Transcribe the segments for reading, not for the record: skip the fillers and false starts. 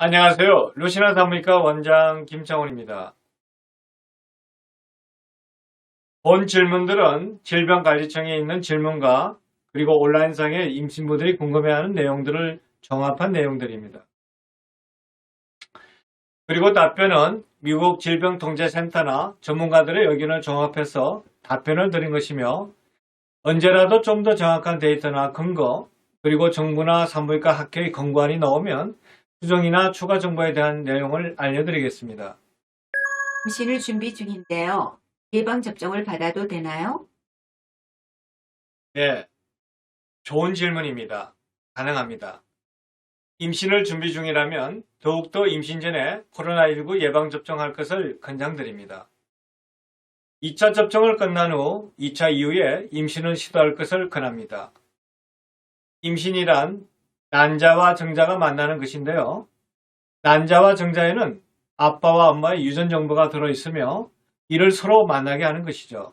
안녕하세요. 루시나 산부인과 원장 김창훈입니다. 본 질문들은 질병관리청에 있는 질문과 그리고 온라인상에 임신부들이 궁금해하는 내용들을 종합한 내용들입니다. 그리고 답변은 미국 질병통제센터나 전문가들의 의견을 종합해서 답변을 드린 것이며 언제라도 좀 더 정확한 데이터나 근거 그리고 정부나 산부인과 학회의 권고안이 나오면 수정이나 추가 정보에 대한 내용을 알려드리겠습니다. 임신을 준비 중인데요. 예방접종을 받아도 되나요? 네, 좋은 질문입니다. 가능합니다. 임신을 준비 중이라면 더욱더 임신 전에 코로나19 예방접종할 것을 권장드립니다. 2차 접종을 끝난 후 2차 이후에 임신을 시도할 것을 권합니다. 임신이란 난자와 정자가 만나는 것인데요. 난자와 정자에는 아빠와 엄마의 유전 정보가 들어있으며 이를 서로 만나게 하는 것이죠.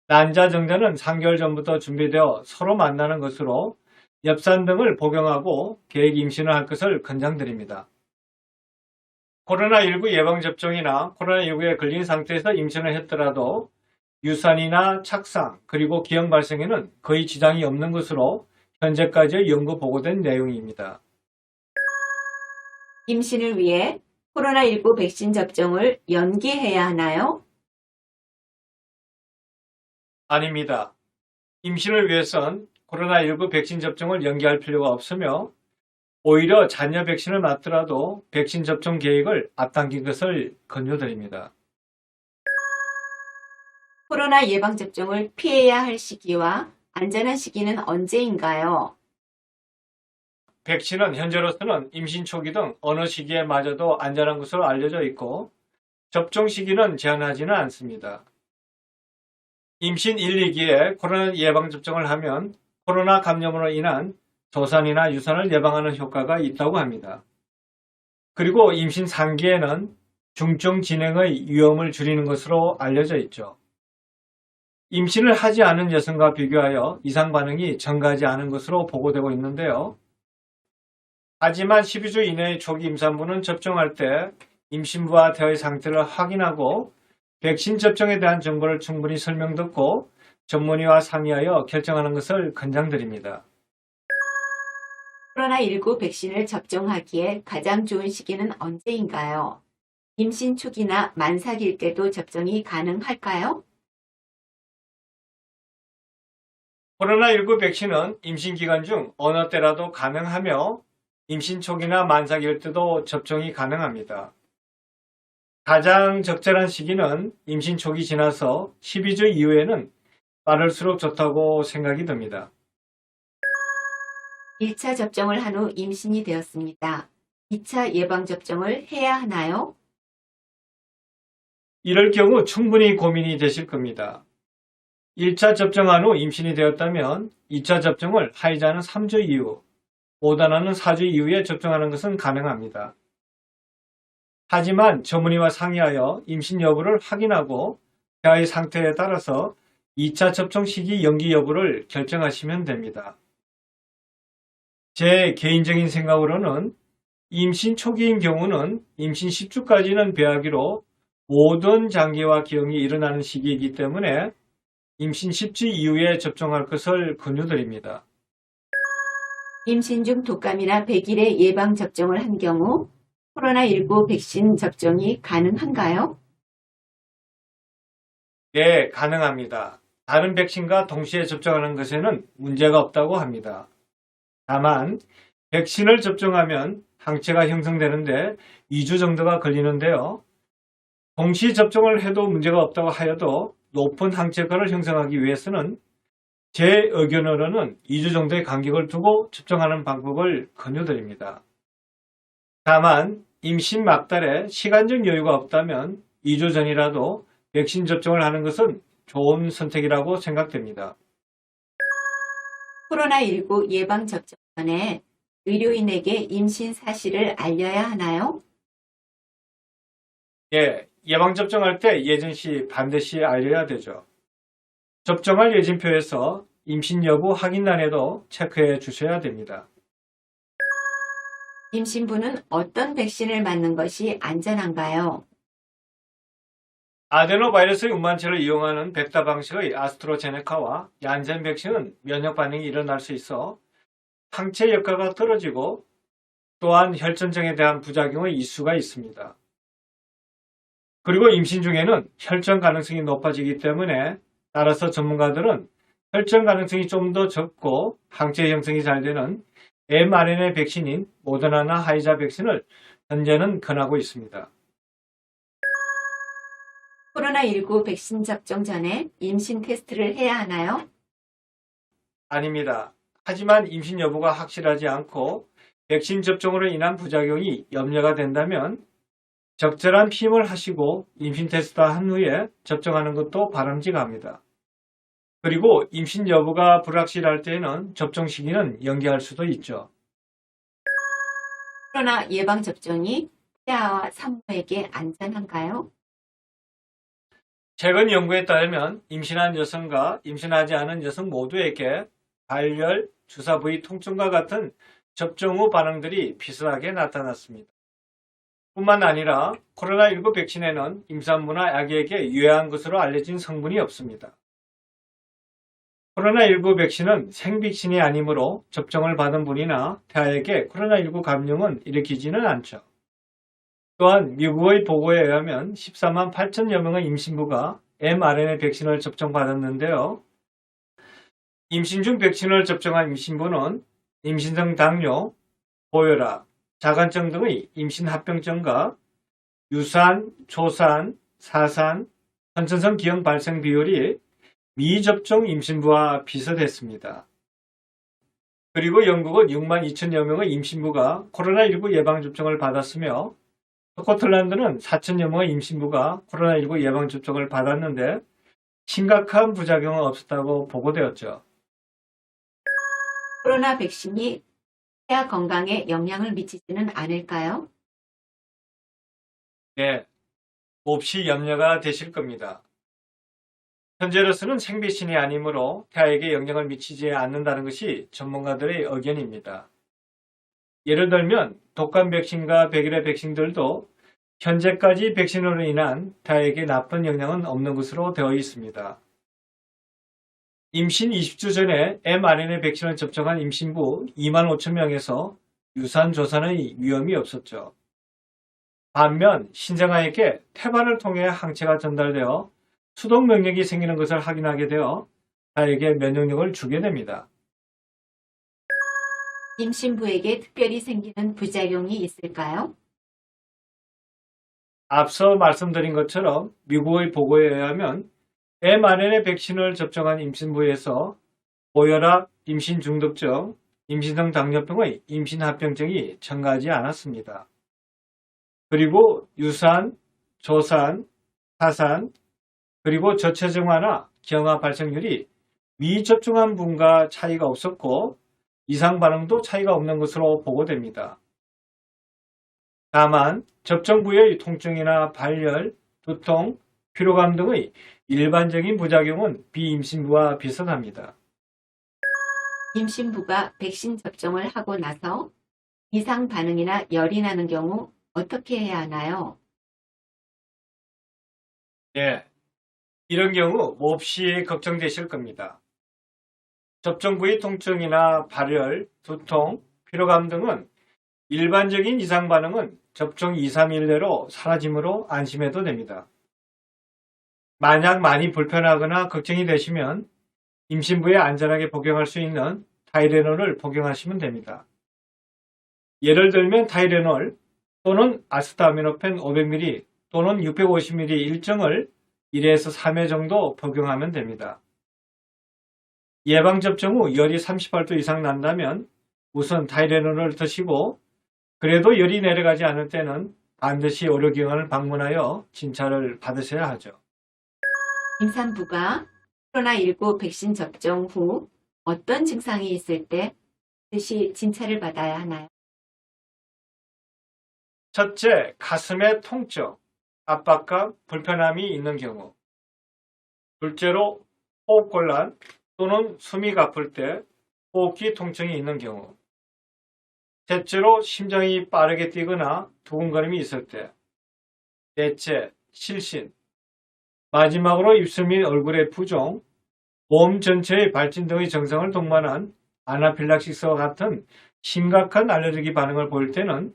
난자 정자는 3개월 전부터 준비되어 서로 만나는 것으로 엽산 등을 복용하고 계획 임신을 할 것을 권장드립니다. 코로나19 예방접종이나 코로나19에 걸린 상태에서 임신을 했더라도 유산이나 착상 그리고 기형 발생에는 거의 지장이 없는 것으로 현재까지의 연구 보고된 내용입니다. 임신을 위해 코로나19 백신 접종을 연기해야 하나요? 아닙니다. 임신을 위해선 코로나19 백신 접종을 연기할 필요가 없으며 오히려 자녀 백신을 맞더라도 백신 접종 계획을 앞당긴 것을 권유드립니다. 코로나 예방접종을 피해야 할 시기와 안전한 시기는 언제인가요? 백신은 현재로서는 임신 초기 등 어느 시기에 맞아도 안전한 것으로 알려져 있고 접종 시기는 제한하지는 않습니다. 임신 1, 2기에 코로나 예방접종을 하면 코로나 감염으로 인한 조산이나 유산을 예방하는 효과가 있다고 합니다. 그리고 임신 3기에는 중증 진행의 위험을 줄이는 것으로 알려져 있죠. 임신을 하지 않은 여성과 비교하여 이상 반응이 증가하지 않은 것으로 보고되고 있는데요. 하지만 12주 이내의 초기 임산부는 접종할 때 임신부와 대의 상태를 확인하고 백신 접종에 대한 정보를 충분히 설명 듣고 전문의와 상의하여 결정하는 것을 권장드립니다. 코로나19 백신을 접종하기에 가장 좋은 시기는 언제인가요? 임신 초기나 만삭일 때도 접종이 가능할까요? 코로나19 백신은 임신 기간 중 어느 때라도 가능하며 임신 초기나 만삭일 때도 접종이 가능합니다. 가장 적절한 시기는 임신 초기 지나서 12주 이후에는 빠를수록 좋다고 생각이 듭니다. 1차 접종을 한 후 임신이 되었습니다. 2차 예방접종을 해야 하나요? 이럴 경우 충분히 고민이 되실 겁니다. 1차 접종한 후 임신이 되었다면 2차 접종을 하이자는 3주 이후, 모더나는 4주 이후에 접종하는 것은 가능합니다. 하지만 전문의와 상의하여 임신 여부를 확인하고 태아의 상태에 따라서 2차 접종 시기 연기 여부를 결정하시면 됩니다. 제 개인적인 생각으로는 임신 초기인 경우는 임신 10주까지는 배아기로 모든 장기와 기형이 일어나는 시기이기 때문에 임신 10주 이후에 접종할 것을 권유드립니다. 임신 중 독감이나 백일의 예방접종을 한 경우 코로나19 백신 접종이 가능한가요? 네, 가능합니다. 다른 백신과 동시에 접종하는 것에는 문제가 없다고 합니다. 다만 백신을 접종하면 항체가 형성되는데 2주 정도가 걸리는데요. 동시 접종을 해도 문제가 없다고 하여도 높은 항체가를 형성하기 위해서는 제 의견으로는 2주 정도의 간격을 두고 접종하는 방법을 권유드립니다. 다만 임신 막달에 시간적 여유가 없다면 2주 전이라도 백신 접종을 하는 것은 좋은 선택이라고 생각됩니다. 코로나19 예방접종 전에 의료인에게 임신 사실을 알려야 하나요? 예, 예방접종할 때 예전시 반드시 알려야 되죠. 접종할 예진표에서 임신 여부 확인란에도 체크해 주셔야 됩니다. 임신부는 어떤 백신을 맞는 것이 안전한가요? 아데노바이러스 운반체를 이용하는 백타 방식의 아스트로제네카와 얀센 백신은 면역 반응이 일어날 수 있어 항체 효과가 떨어지고 또한 혈전증에 대한 부작용의 이슈가 있습니다. 그리고 임신 중에는 혈전 가능성이 높아지기 때문에 따라서 전문가들은 혈전 가능성이 좀 더 적고 항체 형성이 잘 되는 mRNA 백신인 모더나나 화이자 백신을 현재는 권하고 있습니다. 코로나19 백신 접종 전에 임신 테스트를 해야 하나요? 아닙니다. 하지만 임신 여부가 확실하지 않고 백신 접종으로 인한 부작용이 염려가 된다면 적절한 피임을 하시고 임신 테스트를 한 후에 접종하는 것도 바람직합니다. 그리고 임신 여부가 불확실할 때에는 접종 시기는 연기할 수도 있죠. 코로나 예방 접종이 태아와 산모에게 안전한가요? 최근 연구에 따르면 임신한 여성과 임신하지 않은 여성 모두에게 발열, 주사 부위 통증과 같은 접종 후 반응들이 비슷하게 나타났습니다. 뿐만 아니라 코로나19 백신에는 임산부나 아기에게 유해한 것으로 알려진 성분이 없습니다. 코로나19 백신은 생백신이 아니므로 접종을 받은 분이나 태아에게 코로나19 감염은 일으키지는 않죠. 또한 미국의 보고에 의하면 14만 8천여 명의 임신부가 mRNA 백신을 접종받았는데요. 임신 중 백신을 접종한 임신부는 임신성 당뇨, 고혈압, 자간증 등의 임신 합병증과 유산, 초산, 사산, 선천성 기형 발생 비율이 미접종 임신부와 비슷했습니다. 그리고 영국은 6만 2천여 명의 임신부가 코로나19 예방접종을 받았으며 스코틀랜드는 4천여 명의 임신부가 코로나19 예방접종을 받았는데 심각한 부작용은 없었다고 보고되었죠. 코로나 백신이 태아 건강에 영향을 미치지는 않을까요? 네, 몹시 염려가 되실 겁니다. 현재로서는 생백신이 아니므로 태아에게 영향을 미치지 않는다는 것이 전문가들의 의견입니다. 예를 들면 독감 백신과 백일의 백신들도 현재까지 백신으로 인한 태아에게 나쁜 영향은 없는 것으로 되어 있습니다. 임신 20주 전에 mRNA 백신을 접종한 임신부 2만 5천 명에서 유산 조산의 위험이 없었죠. 반면 신생아에게 태반을 통해 항체가 전달되어 수동 면역이 생기는 것을 확인하게 되어 태아에게 면역력을 주게 됩니다. 임신부에게 특별히 생기는 부작용이 있을까요? 앞서 말씀드린 것처럼 미국의 보고에 의하면 mRNA 백신을 접종한 임신부에서 고혈압, 임신 중독증, 임신성 당뇨병의 임신 합병증이 첨가하지 않았습니다. 그리고 유산, 조산, 사산, 그리고 저체중아나 기형아 발생률이 미접종한 분과 차이가 없었고 이상 반응도 차이가 없는 것으로 보고됩니다. 다만 접종 부위의 통증이나 발열, 두통, 피로감 등의 일반적인 부작용은 비임신부와 비슷합니다. 임신부가 백신 접종을 하고 나서 이상 반응이나 열이 나는 경우 어떻게 해야 하나요? 네, 이런 경우 몹시 걱정되실 겁니다. 접종 부위 통증이나 발열, 두통, 피로감 등은 일반적인 이상 반응은 접종 2, 3일 내로 사라지므로 안심해도 됩니다. 만약 많이 불편하거나 걱정이 되시면 임신부에 안전하게 복용할 수 있는 타이레놀을 복용하시면 됩니다. 예를 들면 타이레놀 또는 아스타미노펜 500ml 또는 650ml 일정을 1회에서 3회 정도 복용하면 됩니다. 예방접종 후 열이 38도 이상 난다면 우선 타이레놀을 드시고 그래도 열이 내려가지 않을 때는 반드시 의료기관을 방문하여 진찰을 받으셔야 하죠. 임산부가 코로나19 백신 접종 후 어떤 증상이 있을 때 반드시 진찰을 받아야 하나요? 첫째, 가슴의 통증, 압박감, 불편함이 있는 경우. 둘째로 호흡곤란 또는 숨이 가쁠 때 호흡기 통증이 있는 경우. 셋째로 심장이 빠르게 뛰거나 두근거림이 있을 때. 넷째, 실신. 마지막으로 입술 및 얼굴의 부종, 몸 전체의 발진 등의 증상을 동반한 아나필락시스와 같은 심각한 알레르기 반응을 보일 때는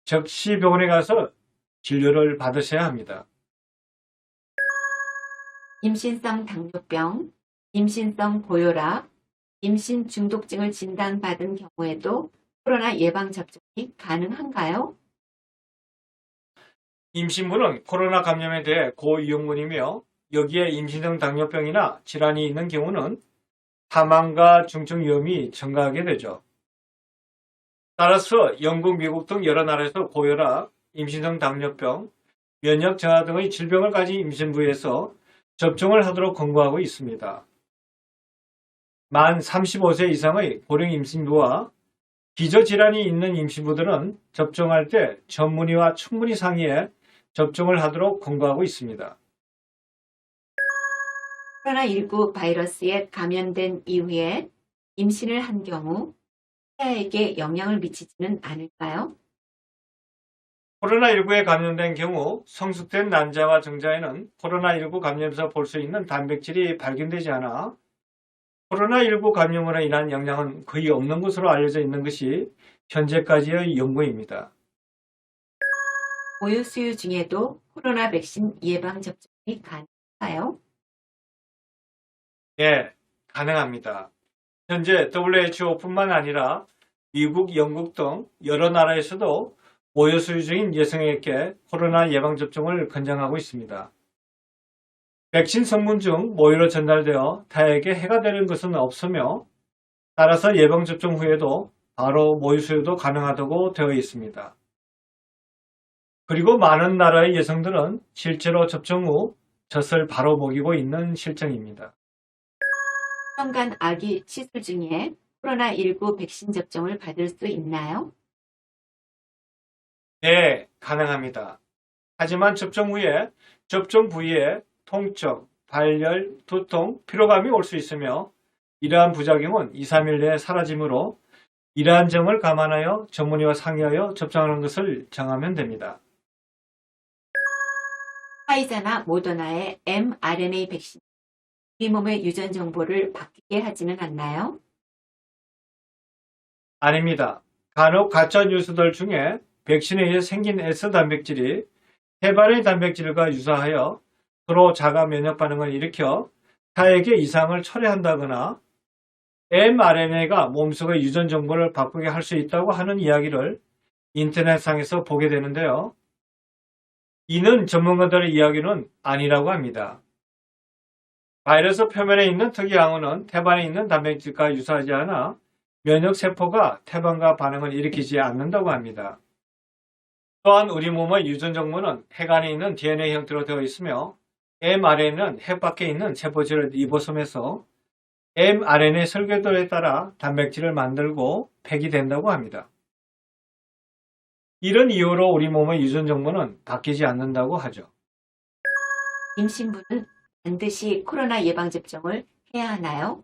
즉시 병원에 가서 진료를 받으셔야 합니다. 임신성 당뇨병, 임신성 고혈압, 임신 중독증을 진단받은 경우에도 코로나 예방 접종이 가능한가요? 임신부는 코로나 감염에 대해 고위험군이며 여기에 임신성 당뇨병이나 질환이 있는 경우는 사망과 중증 위험이 증가하게 되죠. 따라서 영국, 미국 등 여러 나라에서 고혈압, 임신성 당뇨병, 면역 저하 등의 질병을 가진 임신부에서 접종을 하도록 권고하고 있습니다. 만 35세 이상의 고령 임신부와 기저질환이 있는 임신부들은 접종할 때 전문의와 충분히 상의해 접종을 하도록 권고하고 있습니다. 코로나19 바이러스에 감염된 이후에 임신을 한 경우 태아에게 영향을 미치지는 않을까요? 코로나19에 감염된 경우 성숙된 난자와 정자에는 코로나19 감염에서 볼 수 있는 단백질이 발견되지 않아 코로나19 감염으로 인한 영향은 거의 없는 것으로 알려져 있는 것이 현재까지의 연구입니다. 보유 수유 중에도 코로나 백신 예방 접종이 가능할까요? 네, 가능합니다. 현재 WHO뿐만 아니라 미국, 영국 등 여러 나라에서도 모유 수유 중인 여성에게 코로나 예방접종을 권장하고 있습니다. 백신 성분 중 모유로 전달되어 타에게 해가 되는 것은 없으며 따라서 예방접종 후에도 바로 모유 수유도 가능하다고 되어 있습니다. 그리고 많은 나라의 여성들은 실제로 접종 후 젖을 바로 먹이고 있는 실정입니다. 수년간 아기 시술 중에 코로나19 백신 접종을 받을 수 있나요? 네, 가능합니다. 하지만 접종 후에 접종 부위에 통증, 발열, 두통, 피로감이 올 수 있으며 이러한 부작용은 2, 3일 내에 사라지므로 이러한 점을 감안하여 전문의와 상의하여 접종하는 것을 정하면 됩니다. 화이자나 모더나의 mRNA 백신, 우리 몸의 유전 정보를 바뀌게 하지는 않나요? 아닙니다. 간혹 가짜 뉴스들 중에 백신에 의해 생긴 S 단백질이 태반의 단백질과 유사하여 서로 자가 면역 반응을 일으켜 타에게 이상을 초래한다거나 mRNA가 몸속의 유전 정보를 바꾸게 할 수 있다고 하는 이야기를 인터넷상에서 보게 되는데요. 이는 전문가들의 이야기는 아니라고 합니다. 바이러스 표면에 있는 특이 항우는 태반에 있는 단백질과 유사하지 않아 면역세포가 태반과 반응을 일으키지 않는다고 합니다. 또한 우리 몸의 유전 정보는 핵 안에 있는 DNA 형태로 되어 있으며 mRNA는 핵 밖에 있는 세포질을 리보솜에서 mRNA 설계도에 따라 단백질을 만들고 폐기된다고 합니다. 이런 이유로 우리 몸의 유전 정보는 바뀌지 않는다고 하죠. 임신부는 반드시 코로나 예방 접종을 해야 하나요?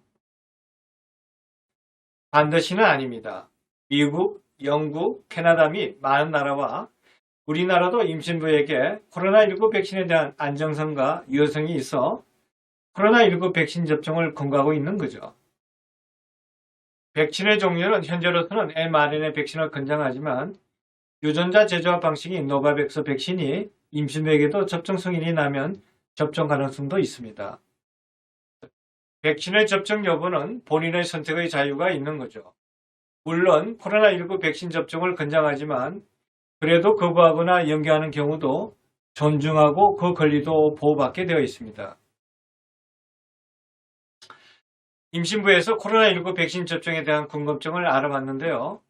반드시는 아닙니다. 미국, 영국, 캐나다 및 많은 나라와 우리나라도 임신부에게 코로나19 백신에 대한 안정성과 유효성이 있어 코로나19 백신 접종을 권고하고 있는 거죠. 백신의 종류는 현재로서는 mRNA 백신을 권장하지만 유전자 제조합 방식인 노바백스 백신이 임신부에게도 접종 승인이 나면 접종 가능성도 있습니다. 백신의 접종 여부는 본인의 선택의 자유가 있는 거죠. 물론 코로나19 백신 접종을 권장하지만 그래도 거부하거나 연기하는 경우도 존중하고 그 권리도 보호받게 되어 있습니다. 임신부에서 코로나19 백신 접종에 대한 궁금증을 알아봤는데요.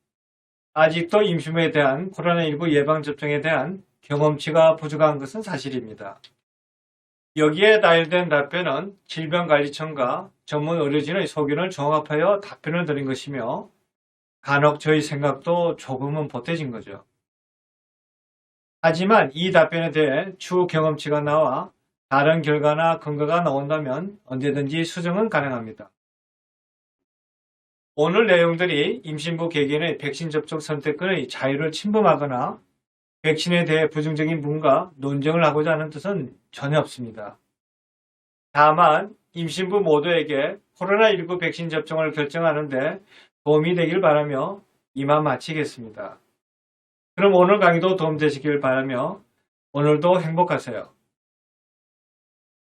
아직도 임신부에 대한 코로나19 예방접종에 대한 경험치가 부족한 것은 사실입니다. 여기에 나열된 답변은 질병관리청과 전문 의료진의 소견을 종합하여 답변을 드린 것이며 간혹 저희 생각도 조금은 보태진 거죠. 하지만 이 답변에 대해 추후 경험치가 나와 다른 결과나 근거가 나온다면 언제든지 수정은 가능합니다. 오늘 내용들이 임신부 개개인의 백신 접종 선택권의 자유를 침범하거나 백신에 대해 부정적인 문과 논쟁을 하고자 하는 뜻은 전혀 없습니다. 다만 임신부 모두에게 코로나19 백신 접종을 결정하는데 도움이 되길 바라며 이만 마치겠습니다. 그럼 오늘 강의도 도움되시길 바라며 오늘도 행복하세요.